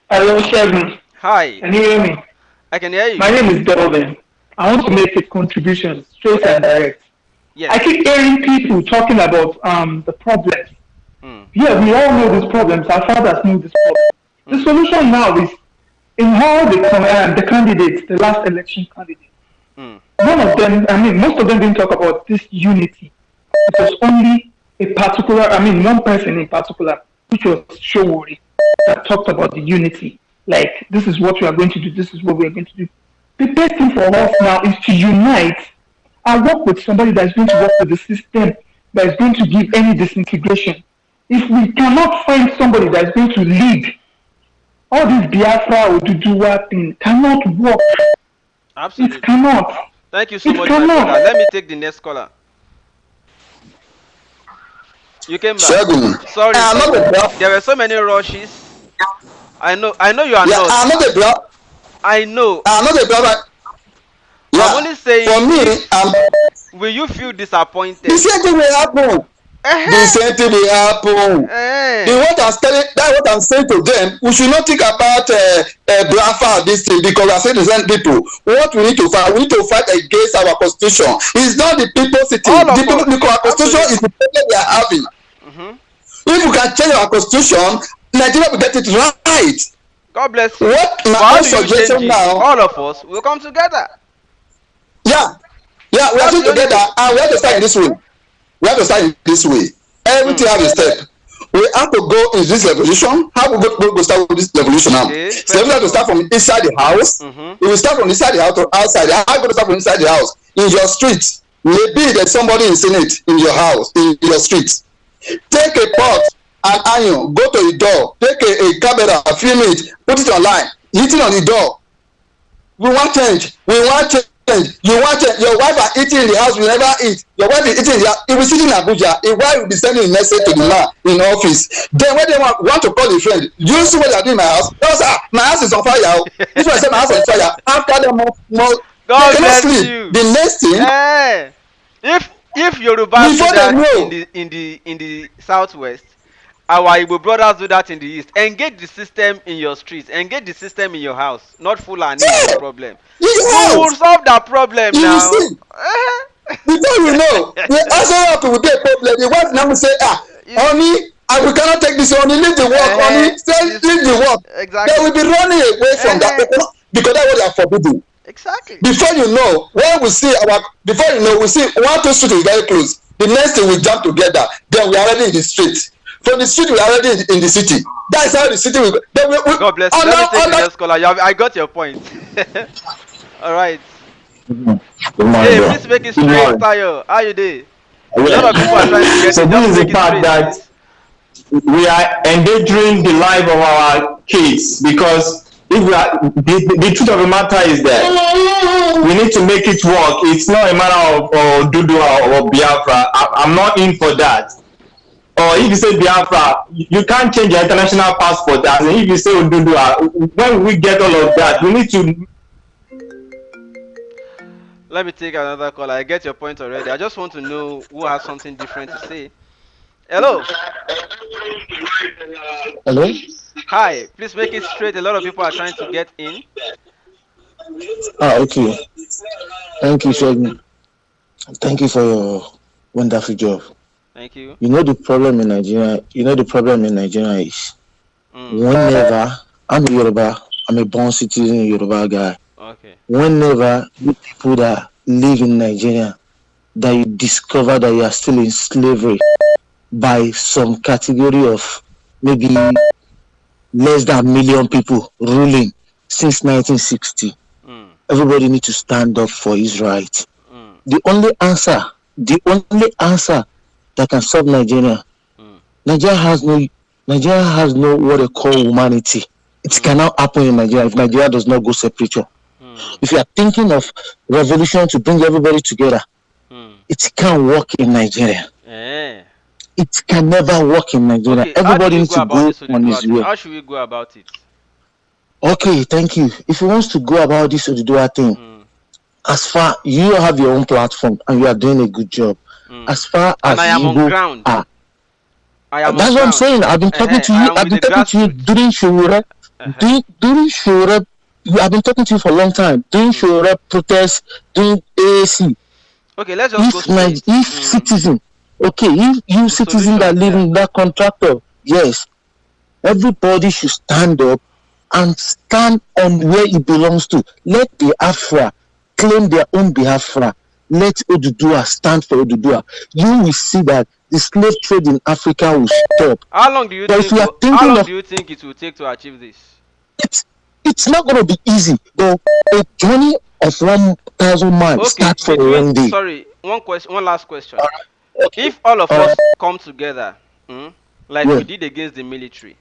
Hello, Sheldon. Hi. Can you hear me? I can hear you. My name is Delvin. I want to make a contribution, straight and direct. Yes. I keep hearing people talking about the problems. Yeah, we all know these problems. Our fathers knew this problem. The solution now is in all the candidates, the last election candidates. None of them, most of them didn't talk about this unity. It was only a particular, one person in particular, which was Showori, that talked about the unity. Like, this is what we are going to do, this is what we are going to do. The best thing for us now is to unite and work with somebody that is going to work with the system, that is going to give any disintegration. If we cannot find somebody that is going to lead, all this Biafra or Oduduwa thing cannot work. Absolutely. It cannot. Thank you so much, my brother. Let me take the next caller. You came back. Sorry, there were so many rushes. I know you are not. I'm not a brother. I know. I'm not a brother. I'm only saying. For me, will you feel disappointed? The same thing will happen. The same thing will happen. What I'm saying to them, we should not think about Biafra this thing, because I say to same people, what we need to fight against our constitution. It's not the people sitting. Our constitution is the problem we are having. If we can change our constitution, Nigeria will get it right. God bless you. What my own suggestion now? All of us will come together. Yeah, we are doing together, and we have to start in this way. Everything has a step. We have to go in this revolution. How we go start with this revolution now? So we have to start from inside the house. We will start from inside the house to outside. How we go to start from inside the house? In your street. Maybe there's somebody in Senate in your house, in your street. Take a pot, an iron, go to the door, take a camera, film it, put it online, hit it on the door. We want change. You want change. Your wife are eating in the house, you never eat. Your wife is eating in the house. If we sit in Abuja, a wife will be sending a message to the man in office. Then when they want to call a friend, you see what they are doing in my house? No, sir, my house is on fire. This one said my house is on fire. After them more God bless you. The next thing, if Yoruba do that in the southwest, our Igbo brothers do that in the east. Engage the system in your streets. Engage the system in your house. Not Fulani no problem. You will solve that problem now. Before you know, we also have to get a problem. The wife now will say, honey, we cannot take this, honey, leave the work, honey, leave the work. Exactly. They will be running away from that because that's what they are forbidden. Exactly. Before you know, when we see we see 1, 2 streets is very close. The next thing we jump together, then we are already in the street. From the street we are already in the city. That's how the city will go. God bless you. Let me take the next caller. I got your point. All right. Hey, please make it straight, Tayo. How you doing? A lot of people are trying to get so this is the part that we are endangering the life of our kids, because if we are, the truth of the matter is that we need to make it work. It's not a matter of Oduduwa or Biafra. I'm not in for that. Or if you say Biafra, you can't change your international passport. And if you say Oduduwa, when we get all of that, we need to. Let me take another call. I get your point already. I just want to know who has something different to say. Hello. Hello. Hi. Please make it straight. A lot of people are trying to get in. Okay. Thank you, Shegun. Thank you for your wonderful job. Thank you. You know the problem in Nigeria. Is whenever I'm a Yoruba, I'm a born citizen Yoruba guy. Okay. Whenever the people that live in Nigeria, that you discover that you are still in slavery by some category of maybe less than 1 million people ruling since 1960, everybody needs to stand up for his right. The only answer that can solve Nigeria, Nigeria has no what they call humanity. It cannot happen in Nigeria if Nigeria does not go separate. If you are thinking of revolution to bring everybody together, it can't work in Nigeria. It can never work in Nigeria. Okay, everybody needs to go on his way. How should we go about it? Okay, thank you. If you want to go about this Oduduwa thing, as far you have your own platform and you are doing a good job, as far as I am on ground. That's what I'm saying. I've been talking to you. I've been talking to you during Shura. During Shura, I've been talking to you for a long time. During Shura protests, during AAC. Okay, let's just go straight. If citizen, if you citizen that live in that contractor, yes, everybody should stand up and stand on where it belongs to. Let the Biafra claim their own Biafra. Let Oduduwa stand for Oduduwa. You will see that the slave trade in Africa will stop. How long do you think it will take to achieve this? It's not going to be easy, but a journey of 1,000 miles starts for one day. Sorry, one last question. If all of us come together, like we did against the military,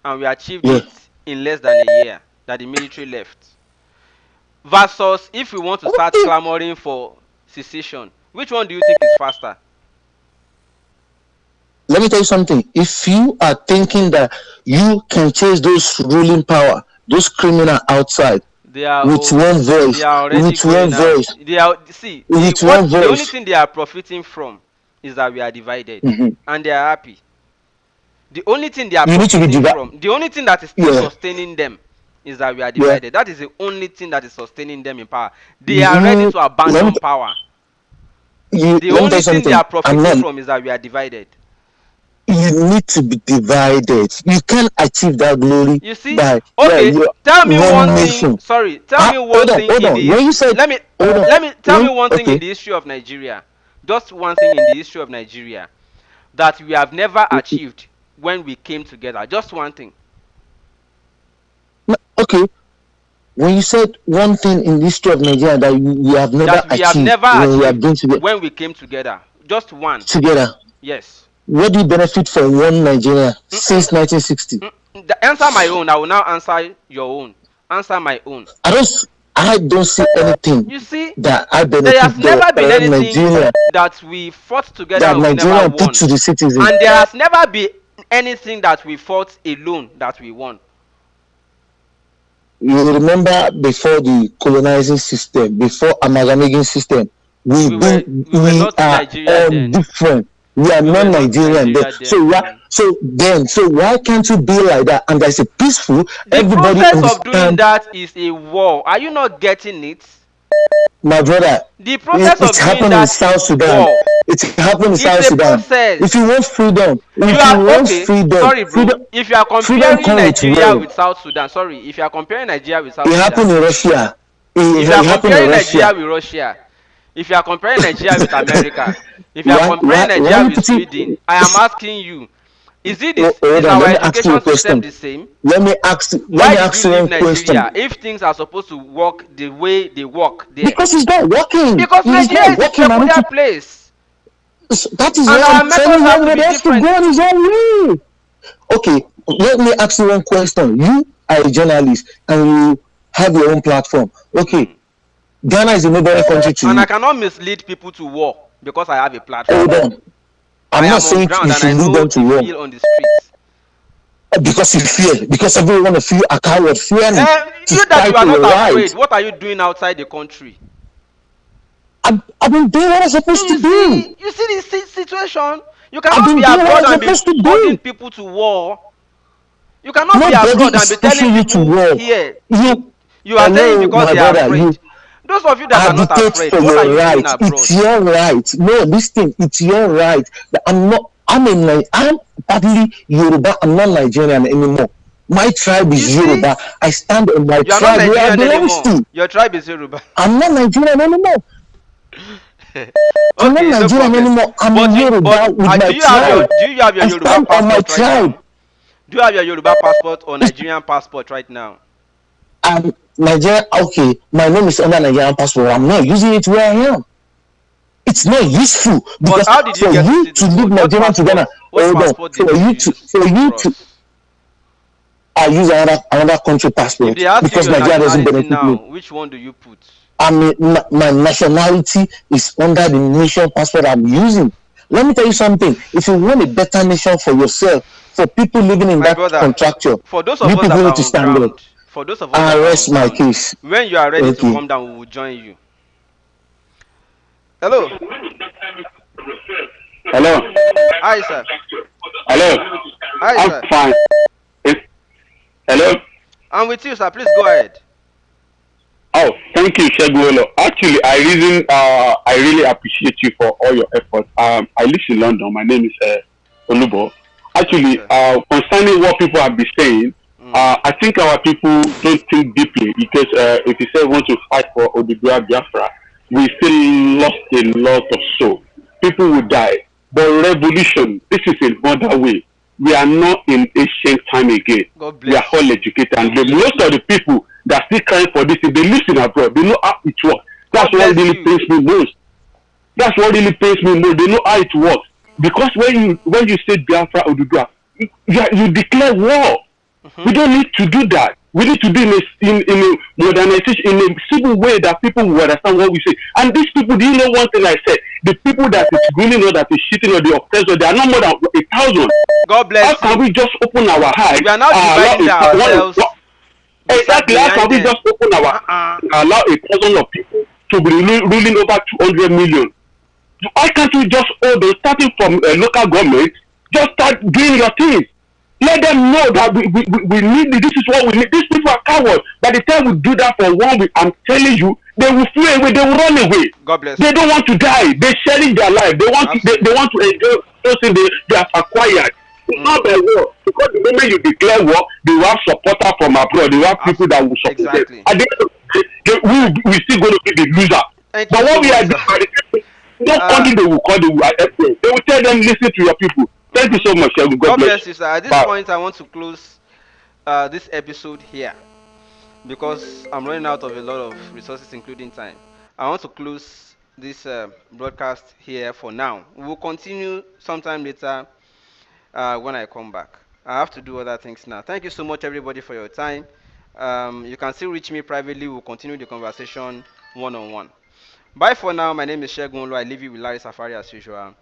and we achieved it in less than a year that the military left, versus if we want to start clamoring for secession, which one do you think is faster? Let me tell you something. If you are thinking that you can chase those ruling power, those criminals outside, with one voice, the only thing they are profiting from is that we are divided, Mm-hmm. and they are happy. The only thing they are You need to be profiting divided. from, the only thing that is still sustaining them, is that we are Yeah. divided. That is the only thing that is sustaining them in power. They are ready to abandon power. The only thing they are profiting from is that we are divided. You need to be divided. You can't achieve that glory. You see? By Tell me one thing. nation. Sorry, tell me one thing in the. When you said, let me tell me one thing in the history of Nigeria. Just one thing in the history of Nigeria that we have never achieved when we came together. Just one thing. Okay. When you said one thing in the history of Nigeria that we have never achieved when we came together, just one. Together. Yes. What do you benefit from one Nigeria since 1960? Answer my own. I will now answer your own. Answer my own. I don't see anything. You see, that I benefit. There has never been anything Nigeria, that we fought together that and we Nigeria never put won. To the citizens. And there has never been anything that we fought alone that we won. You remember before the colonizing system, before amalgamating system, we are all different. We are not Nigerian. So why can't you be like that? And there's a peaceful. The process of doing that is a war. Are you not getting it? My brother, the process it's of happening in South Sudan. War. It's happening in South Sudan. Process. If you want freedom, sorry, bro. If you are comparing Nigeria with South Sudan, if you are comparing Nigeria with South Sudan, it happened in Russia. If you are comparing Nigeria with Russia, if you are comparing Nigeria with America, if you are comparing Nigeria with Sweden, I am asking you, is our education system the same? Let me ask you one question. If things are supposed to work the way they work there, because it's not working. Because Nigeria is a peculiar place. That is why I'm telling you, everybody has to go on his own way. Okay, let me ask you one question. You are a journalist and you have your own platform. Okay, Ghana is a neighboring country to you. And I cannot mislead people to war because I have a platform. Hold on. I'm not saying you should lead them to war. On the streets. Because you fear. Because everyone want to feel a coward. Fear you that you are not afraid. What are you doing outside the country? I've been doing what I'm supposed to do. You see this situation? You cannot be abroad and be calling people to war. You cannot be abroad and be telling people here. You are saying because they are afraid. Those of you that are not afraid, what are you doing abroad? It's your right. No, listen, it's your right. I'm partly Yoruba. I'm not Nigerian anymore. My tribe is Yoruba. I stand on my tribe where I belong to. Your tribe is Yoruba. I'm not Nigerian anymore. I'm not Nigerian anymore. I'm Yoruba with my tribe. Do you have your Yoruba passport right now? Do you have your Yoruba passport or Nigerian passport right now? Nigeria, okay, my name is under Nigerian passport. I'm not using it where I am. It's not useful because how did you for you to leave Nigeria to Ghana, for you to I use another country passport because Nigeria doesn't benefit me. Which one do you put? I mean, my nationality is under the nation passport I'm using. Let me tell you something. If you want a better nation for yourself, for people living in that contracture, for those of us that are on ground, for those of us I rest my case. When you are ready to come down, we will join you. Hello. Hello. Hi, sir. Hello. Hi, sir. I'm fine. Hello. I'm with you, sir. Please go ahead. Oh, thank you, Sheguelo. Actually, I really appreciate you for all your efforts. I live in London. My name is Olubo. Actually, concerning what people have been saying, I think our people don't think deeply because if you say we want to fight for Oduduwa Biafra, we still lost a lot of soul. People will die. But revolution, this is another way. We are not in ancient time again. We are all educated. And most of the people that still crying for this, if they listen abroad, they know how it works. That's what really pains me most. That's what really pains me most. They know how it works. Because when you say Biafra Oduduwa, you declare war. We don't need to do that. We need to do in a modernization, in a civil way that people will understand what we say. And these people, do you know one thing I said? The people that is ruling or that is cheating or the oppressor, they are not more than 1,000. God bless you. How can we just open our eyes? We are not dividing ourselves. Exactly. How can we just open our allow 1,000 of people to be ruling over 200 million? Why can't you just hold them, starting from local government, just start doing your things? Let them know that we need this is what we need. These people are cowards. By the time we do that for 1 week, I'm telling you, they will flee away, they will run away. God bless. They don't want to die. They cherish their life. They want they want to enjoy something they have acquired. It's not by war. Because the moment you declare war, they will have supporters from abroad. They will have people that will support them. At the end of the day, we still going to be the loser. But what we are doing, no country they will call, they will tell them, listen to your people. Thank you so much, Shegun. God bless you, sir. At this point, I want to close this episode here because I'm running out of a lot of resources, including time. I want to close this broadcast here for now. We will continue sometime later when I come back. I have to do other things now. Thank you so much, everybody, for your time. You can still reach me privately. We'll continue the conversation one-on-one. Bye for now. My name is Shegun Olu. I leave you with Larry Safari as usual.